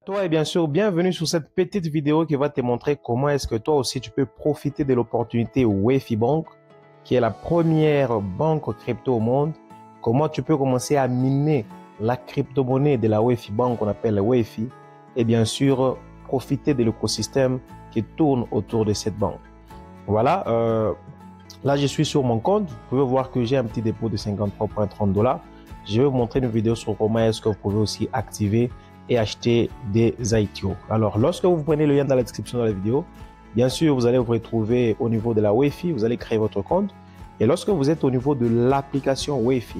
Toi et bien sûr, bienvenue sur cette petite vidéo qui va te montrer comment est-ce que toi aussi tu peux profiter de l'opportunité Wefy Bank, qui est la première banque crypto au monde. Comment tu peux commencer à miner la crypto-monnaie de la Wefy Bank qu'on appelle Wefy et bien sûr profiter de l'écosystème qui tourne autour de cette banque. Voilà, là je suis sur mon compte. Vous pouvez voir que j'ai un petit dépôt de 53,30 $. Je vais vous montrer une vidéo sur comment est-ce que vous pouvez aussi activer et acheter des ITO. Alors, lorsque vous prenez le lien dans la description de la vidéo, bien sûr, vous allez vous retrouver au niveau de la Wefy, vous allez créer votre compte. Et lorsque vous êtes au niveau de l'application Wefy,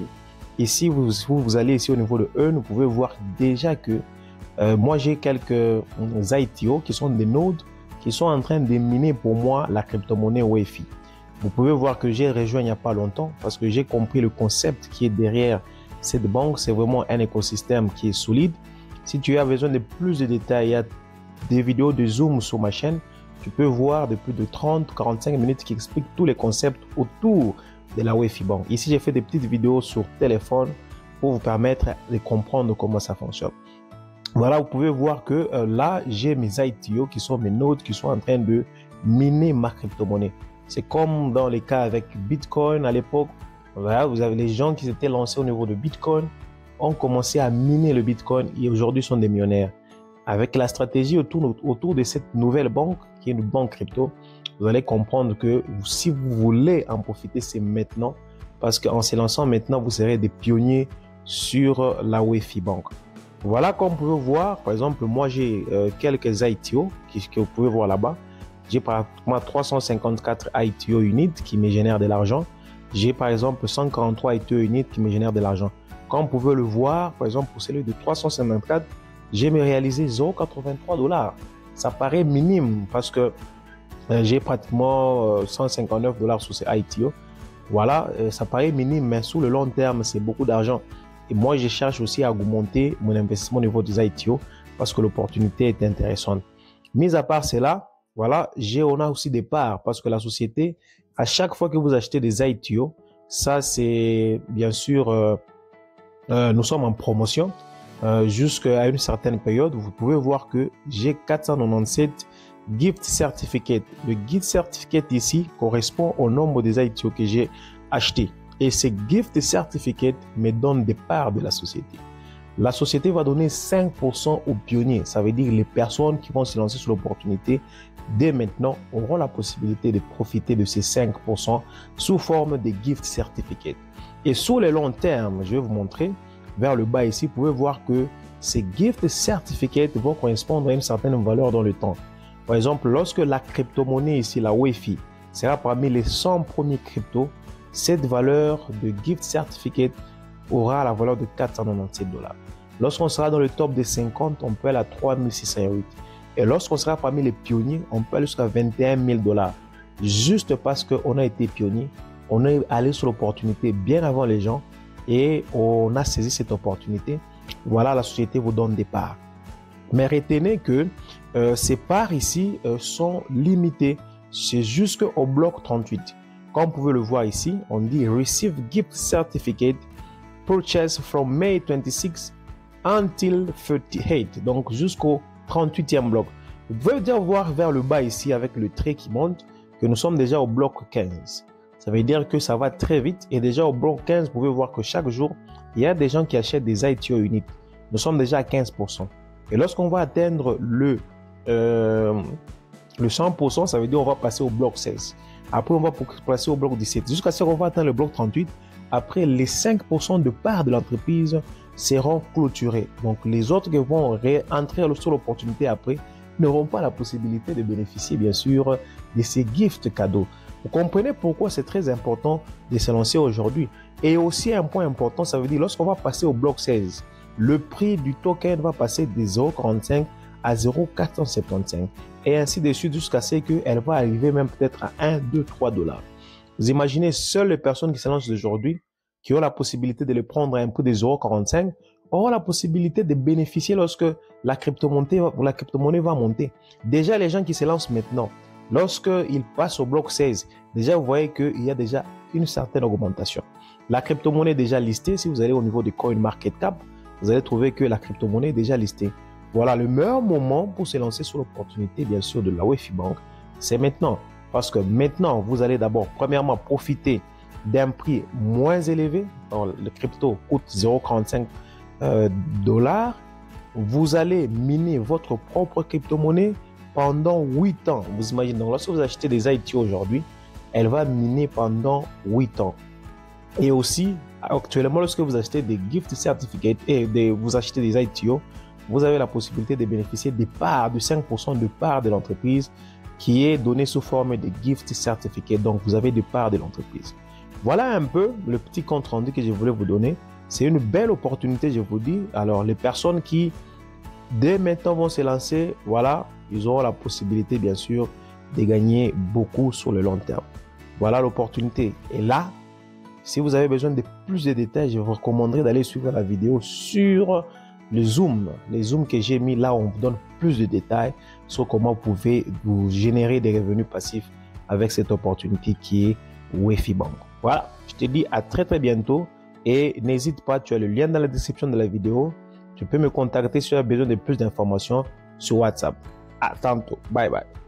ici, vous allez ici au niveau de E, vous pouvez voir déjà que moi, j'ai quelques ITO qui sont des nodes qui sont en train de miner pour moi la crypto-monnaie Wefy. Vous pouvez voir que j'ai rejoint il n'y a pas longtemps parce que j'ai compris le concept qui est derrière cette banque. C'est vraiment un écosystème qui est solide. Si tu as besoin de plus de détails, il y a des vidéos de Zoom sur ma chaîne. Tu peux voir de plus de 30-45 minutes qui expliquent tous les concepts autour de la Wefy Bank. Ici, j'ai fait des petites vidéos sur téléphone pour vous permettre de comprendre comment ça fonctionne. Voilà, vous pouvez voir que là, j'ai mes ITO qui sont mes nodes qui sont en train de miner ma crypto-monnaie. C'est comme dans les cas avec Bitcoin à l'époque. Voilà, vous avez les gens qui s'étaient lancés au niveau de Bitcoin, ont commencé à miner le Bitcoin et aujourd'hui sont des millionnaires. Avec la stratégie autour de cette nouvelle banque, qui est une banque crypto, vous allez comprendre que si vous voulez en profiter, c'est maintenant. Parce qu'en se lançant maintenant, vous serez des pionniers sur la Wefy Bank. Voilà, comme vous pouvez voir, par exemple, moi j'ai quelques ITO que vous pouvez voir là-bas. J'ai pratiquement 354 ITO units qui me génèrent de l'argent. J'ai par exemple 143 ITO units qui me génèrent de l'argent. Comme vous pouvez le voir, par exemple, pour celui de 354, j'ai réalisé 0,83 $. Ça paraît minime parce que j'ai pratiquement 159 $ sur ces ITO. Voilà, ça paraît minime, mais sur le long terme, c'est beaucoup d'argent. Et moi, je cherche aussi à augmenter mon investissement au niveau des ITO parce que l'opportunité est intéressante. Mis à part cela, voilà, on a aussi des parts parce que la société, à chaque fois que vous achetez des ITO, ça c'est bien sûr... nous sommes en promotion jusqu'à une certaine période. Vous pouvez voir que j'ai 497 gift certificates. Le gift certificate ici correspond au nombre des ITO que j'ai achetés. Et ces gift certificates me donnent des parts de la société. La société va donner 5% aux pionniers. Ça veut dire les personnes qui vont se lancer sur l'opportunité dès maintenant auront la possibilité de profiter de ces 5% sous forme de gift certificates. Et sur le long terme, je vais vous montrer vers le bas ici, vous pouvez voir que ces gift certificates vont correspondre à une certaine valeur dans le temps. Par exemple, lorsque la crypto-monnaie ici, la Wefy, sera parmi les 100 premiers cryptos, cette valeur de gift certificate aura la valeur de 497 $. Lorsqu'on sera dans le top des 50, on peut aller à 3608. Et lorsqu'on sera parmi les pionniers, on peut aller jusqu'à 21 000 $. Juste parce qu'on a été pionnier, on est allé sur l'opportunité bien avant les gens et on a saisi cette opportunité. Voilà, la société vous donne des parts. Mais retenez que ces parts ici sont limitées. C'est jusqu'au bloc 38. Comme vous pouvez le voir ici, on dit Receive Gift Certificate Purchase from May 26 until 38. Donc jusqu'au 38e bloc. Vous pouvez déjà voir vers le bas ici avec le trait qui monte que nous sommes déjà au bloc 15. Ça veut dire que ça va très vite. Et déjà au bloc 15, vous pouvez voir que chaque jour, il y a des gens qui achètent des ITO units. Nous sommes déjà à 15%. Et lorsqu'on va atteindre le 100%, ça veut dire qu'on va passer au bloc 16. Après, on va passer au bloc 17. Jusqu'à ce qu'on va atteindre le bloc 38. Après, les 5% de parts de l'entreprise seront clôturés. Donc, les autres qui vont entrer sur l'opportunité après n'auront pas la possibilité de bénéficier, bien sûr, de ces gifts cadeaux. Vous comprenez pourquoi c'est très important de se lancer aujourd'hui. Et aussi, un point important, ça veut dire lorsqu'on va passer au bloc 16, le prix du token va passer de 0,45 à 0,475 et ainsi de suite jusqu'à ce qu'elle va arriver même peut-être à 1, 2, 3 $. Vous imaginez, seules les personnes qui se lancent aujourd'hui, qui ont la possibilité de le prendre à un prix de 0,45, auront la possibilité de bénéficier lorsque la crypto-monnaie va monter. Déjà, les gens qui se lancent maintenant, lorsqu'ils passent au bloc 16, déjà vous voyez qu'il y a déjà une certaine augmentation. La crypto-monnaie est déjà listée. Si vous allez au niveau de CoinMarketCap, vous allez trouver que la crypto-monnaie est déjà listée. Voilà, le meilleur moment pour se lancer sur l'opportunité, bien sûr, de la Wefi Bank, c'est maintenant. Parce que maintenant, vous allez d'abord, premièrement, profiter d'un prix moins élevé. Le crypto coûte 0,45 $. Vous allez miner votre propre crypto-monnaie pendant 8 ans. Vous imaginez, donc lorsque vous achetez des ITO aujourd'hui, elle va miner pendant 8 ans. Et aussi, actuellement, lorsque vous achetez des gift certificates et vous achetez des ITO, vous avez la possibilité de bénéficier des parts, de 5% de parts de l'entreprise qui est donnée sous forme de gift certificates. Donc, vous avez des parts de l'entreprise. Voilà un peu le petit compte rendu que je voulais vous donner. C'est une belle opportunité, je vous dis. Alors, les personnes qui, dès maintenant, vont se lancer, voilà, ils auront la possibilité, bien sûr, de gagner beaucoup sur le long terme. Voilà, l'opportunité est là. Si vous avez besoin de plus de détails, je vous recommanderais d'aller suivre la vidéo sur le Zoom. Les Zooms que j'ai mis là, on vous donne plus de détails sur comment vous pouvez vous générer des revenus passifs avec cette opportunité qui est Wefi Bank. Voilà, je te dis à très très bientôt et n'hésite pas, tu as le lien dans la description de la vidéo. Tu peux me contacter si tu as besoin de plus d'informations sur WhatsApp. À tantôt. Bye bye.